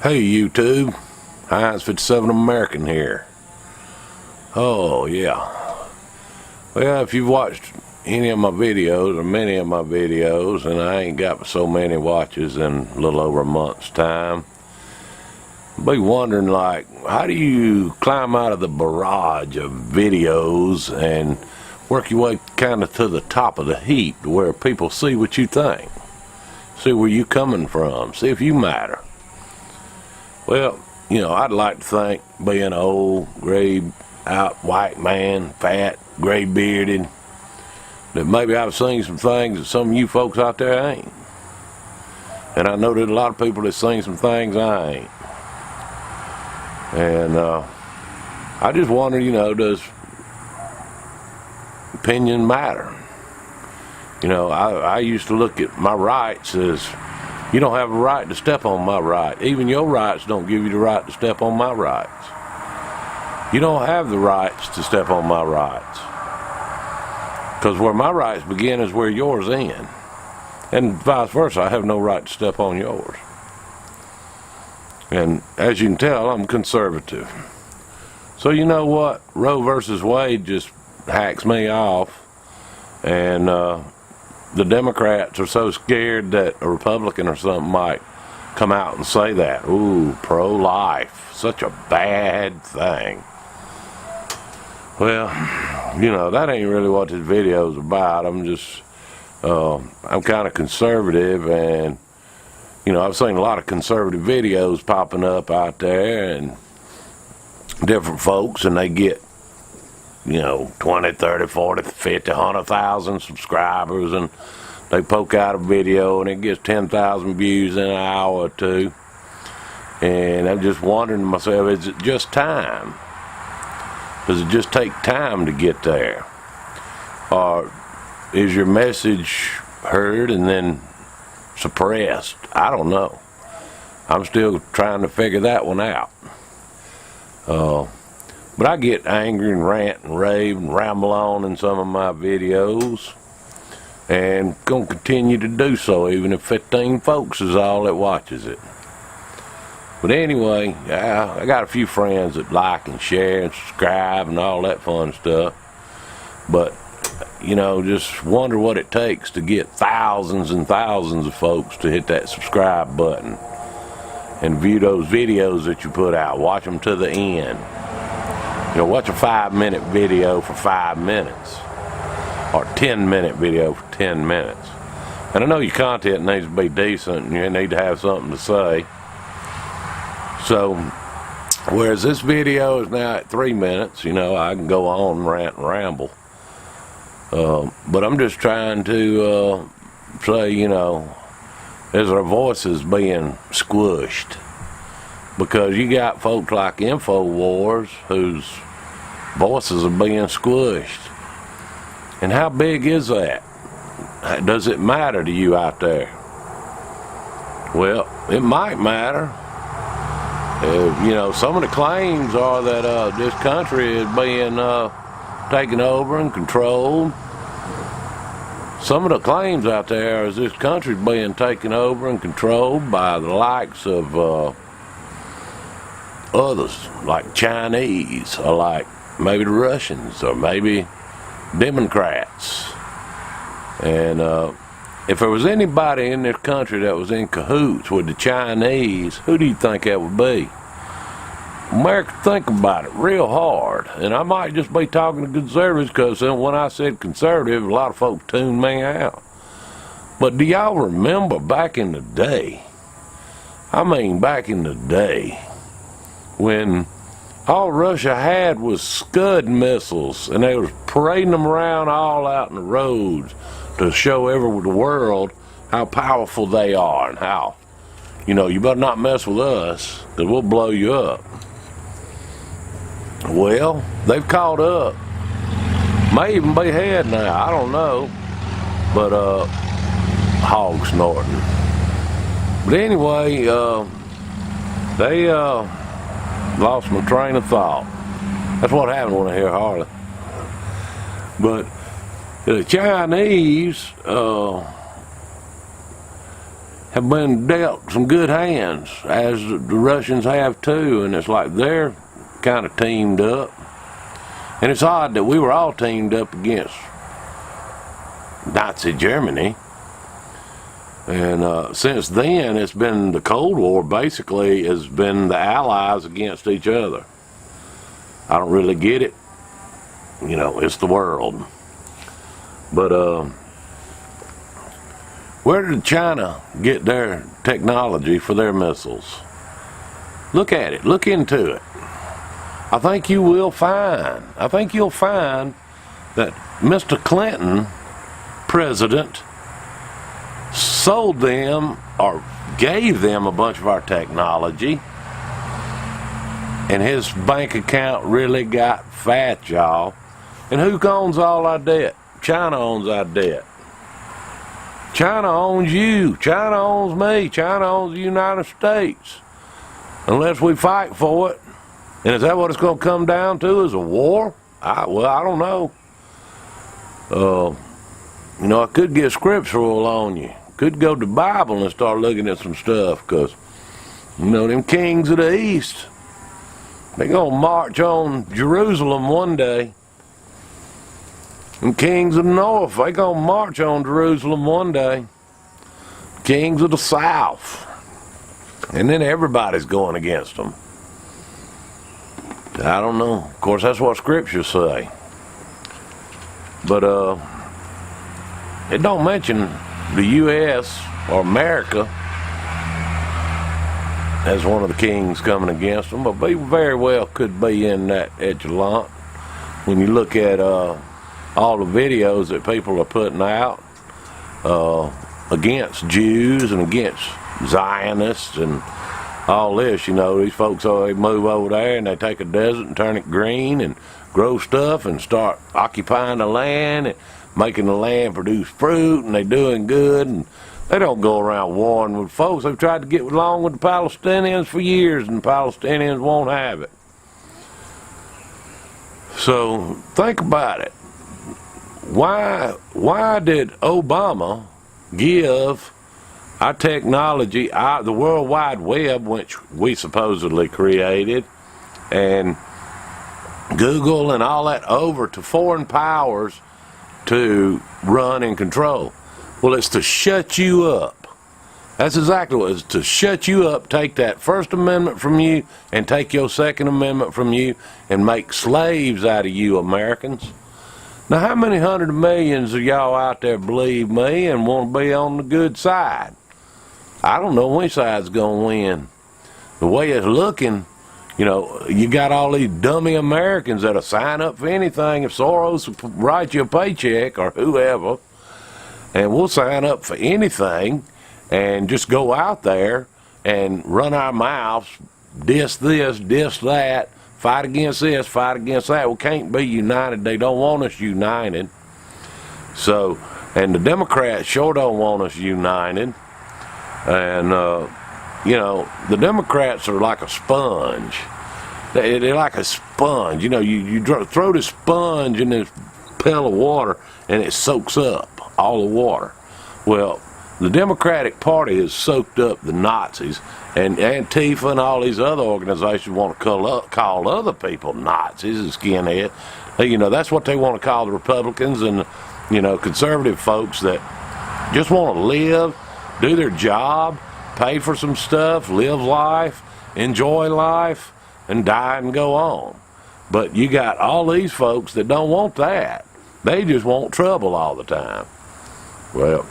Hey YouTube, h57a American here. Oh yeah. Well, if you've watched any of my videos or many of my videos, and I ain't got so many watches in a little over a month's time, be wondering, like, how do you climb out of the barrage of videos and work your way kind of to the top of the heap to where people see what you think, see where you coming from, see if you matter. Well, you know, I'd like to think, being an old, grayed out white man, fat, gray bearded, that maybe I've seen some things that some of you folks out there ain't. And I know there's a lot of people that's seen some things I ain't. And I just wonder, you know, does opinion matter? You know, I used to look at my rights as, you don't have a right to step on my right. Even your rights don't give you the right to step on my rights. You don't have the rights to step on my rights. Because where my rights begin is where yours end. And vice versa, I have no right to step on yours. And as you can tell, I'm conservative. So you know what? Roe versus Wade just hacks me off. And the Democrats are so scared that a Republican or something might come out and say that. Ooh, pro-life, such a bad thing. Well, you know, that ain't really what this video is about. I'm just, I'm kind of conservative, and, you know, I've seen a lot of conservative videos popping up out there, and different folks, and they get, you know, 20, 30, 40, 50, 100,000 subscribers, and they poke out a video and it gets 10,000 views in an hour or two. And I'm just wondering to myself, is it just time? Does it just take time to get there? Or is your message heard and then suppressed? I don't know. I'm still trying to figure that one out. But I get angry and rant and rave and ramble on in some of my videos, and gonna continue to do so even if 15 folks is all that watches it. But anyway, I got a few friends that like and share and subscribe and all that fun stuff. But, you know, just wonder what it takes to get thousands and thousands of folks to hit that subscribe button and view those videos that you put out. Watch them to the end. You know, watch a 5-minute video for 5 minutes, or 10-minute video for 10 minutes. And I know your content needs to be decent and you need to have something to say. So, whereas this video is now at 3 minutes, you know, I can go on and rant and ramble. But I'm just trying to say, you know, as our voices being squished. Because you got folks like InfoWars whose voices are being squished. And how big is that? Does it matter to you out there? Well, it might matter. You know, some of the claims are that this country is being taken over and controlled. Some of the claims out there is this country being taken over and controlled by the likes of others, like Chinese, or like maybe the Russians, or maybe Democrats. And if there was anybody in this country that was in cahoots with the Chinese, who do you think that would be? America, think about it real hard. And I might just be talking to conservatives, because when I said conservative, a lot of folks tuned me out. But do y'all remember back in the day, I mean back in the day, when all Russia had was Scud missiles, and they was parading them around all out in the roads to show the world how powerful they are, and how, you know, you better not mess with us, because we'll blow you up. Well, they've caught up. May even be head now, I don't know. But hog snorting. But anyway, they lost my train of thought. That's what happened when I hear Harley. But the Chinese have been dealt some good hands, as the Russians have too, and it's like they're kind of teamed up. And it's odd that we were all teamed up against Nazi Germany. And since then, it's been the Cold War, basically, has been the Allies against each other. I don't really get it. You know, it's the world. But, where did China get their technology for their missiles? Look at it. Look into it. I think you'll find that Mr. Clinton, president, sold them or gave them a bunch of our technology, and his bank account really got fat, y'all. And who owns all our debt? China owns our debt. China owns you. China owns me. China owns the United States. Unless we fight for it. And is that what it's going to come down to, is a war? Well, I don't know. You know, I could get scriptural on you. Could go to the Bible and start looking at some stuff, because, you know, them kings of the East, they're going to march on Jerusalem one day. And kings of the North, they're going to march on Jerusalem one day. Kings of the South. And then everybody's going against them. I don't know. Of course, that's what scriptures say. But it don't mention the U.S. or America as one of the kings coming against them, but we very well could be in that echelon when you look at all the videos that people are putting out against Jews and against Zionists and all this. You know, these folks, they move over there and they take a desert and turn it green and grow stuff and start occupying the land and making the land produce fruit, and they doing good, and they don't go around warring with folks. They've tried to get along with the Palestinians for years, and the Palestinians won't have it. So think about it. Why did Obama give our technology, the World Wide Web, which we supposedly created, and Google and all that, over to foreign powers to run and control? Well, it's to shut you up. That's exactly what it is, to shut you up, take that First Amendment from you and take your Second Amendment from you and make slaves out of you Americans. Now, how many hundred of millions of y'all out there believe me and want to be on the good side? I don't know which side's going to win. The way it's looking, you know, you got all these dummy Americans that'll sign up for anything if Soros will write you a paycheck, or whoever, and we'll sign up for anything and just go out there and run our mouths, diss this, diss that, fight against this, fight against that. We can't be united. They don't want us united. So, and the Democrats sure don't want us united. And, you know, the Democrats are like a sponge. They're like a sponge. You know, you throw the sponge in this pail of water and it soaks up all the water. Well, the Democratic Party has soaked up the Nazis, and Antifa and all these other organizations want to call other people Nazis and skinhead. You know, that's what they want to call the Republicans and, you know, conservative folks that just want to live, do their job, pay for some stuff, live life, enjoy life, and die and go on. But you got all these folks that don't want that. They just want trouble all the time. Well,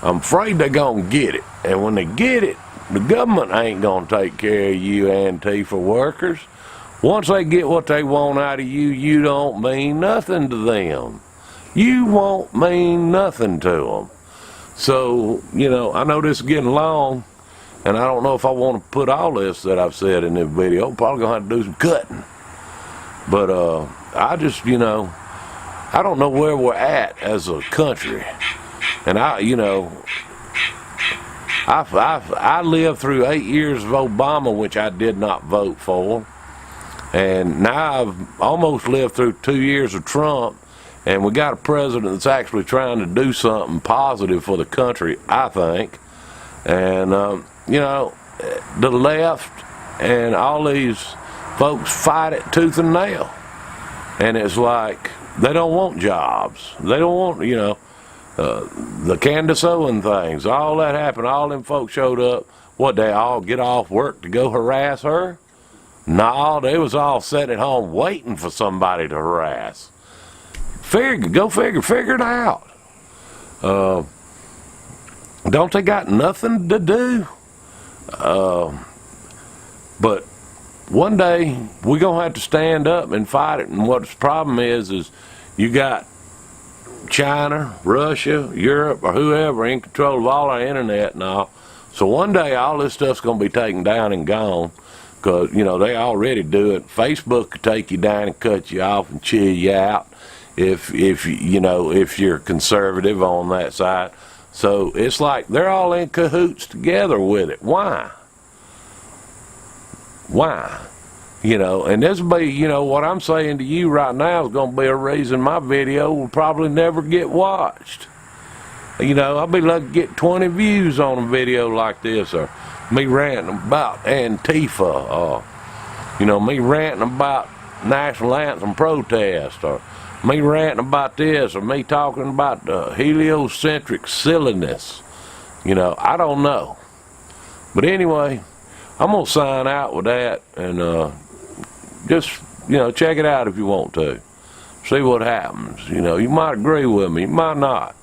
I'm afraid they're going to get it. And when they get it, the government ain't going to take care of you Antifa workers. Once they get what they want out of you, you don't mean nothing to them. You won't mean nothing to them. So, you know, I know this is getting long, and I don't know if I want to put all this that I've said in this video. I'm probably going to have to do some cutting. But I just, you know, I don't know where we're at as a country. And I lived through 8 years of Obama, which I did not vote for. And now I've almost lived through 2 years of Trump. And we got a president that's actually trying to do something positive for the country, I think. And, you know, the left and all these folks fight it tooth and nail. And it's like, they don't want jobs. They don't want, you know, the Candace Owen things. All that happened. All them folks showed up. What, they all get off work to go harass her? No, they was all sitting at home waiting for somebody to harass. Go figure it out. Don't they got nothing to do? But one day we're gonna have to stand up and fight it. And what the problem is you got China, Russia, Europe, or whoever in control of all our internet and all. So one day all this stuff's gonna be taken down and gone. Because, you know, they already do it. Facebook could take you down and cut you off and chill you out if you know, if you're conservative on that side. So it's like they're all in cahoots together with it. Why? You know, and this will be, you know, what I'm saying to you right now is going to be a reason my video will probably never get watched. You know, I'll be lucky to get 20 views on a video like this, or me ranting about Antifa, or, you know, me ranting about national anthem protest, or me ranting about this, or me talking about the heliocentric silliness. You know, I don't know. But anyway, I'm going to sign out with that, and just, you know, check it out if you want to. See what happens. You know, you might agree with me, you might not.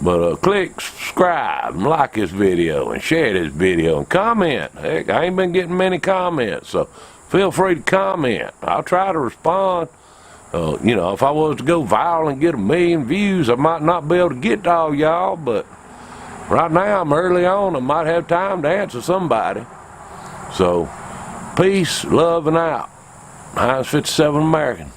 But click subscribe and like this video and share this video and comment. Heck, I ain't been getting many comments, so feel free to comment. I'll try to respond. You know, if I was to go viral and get 1 million views, I might not be able to get to all y'all, but right now I'm early on. I might have time to answer somebody. So, peace, love, and out. h57 American.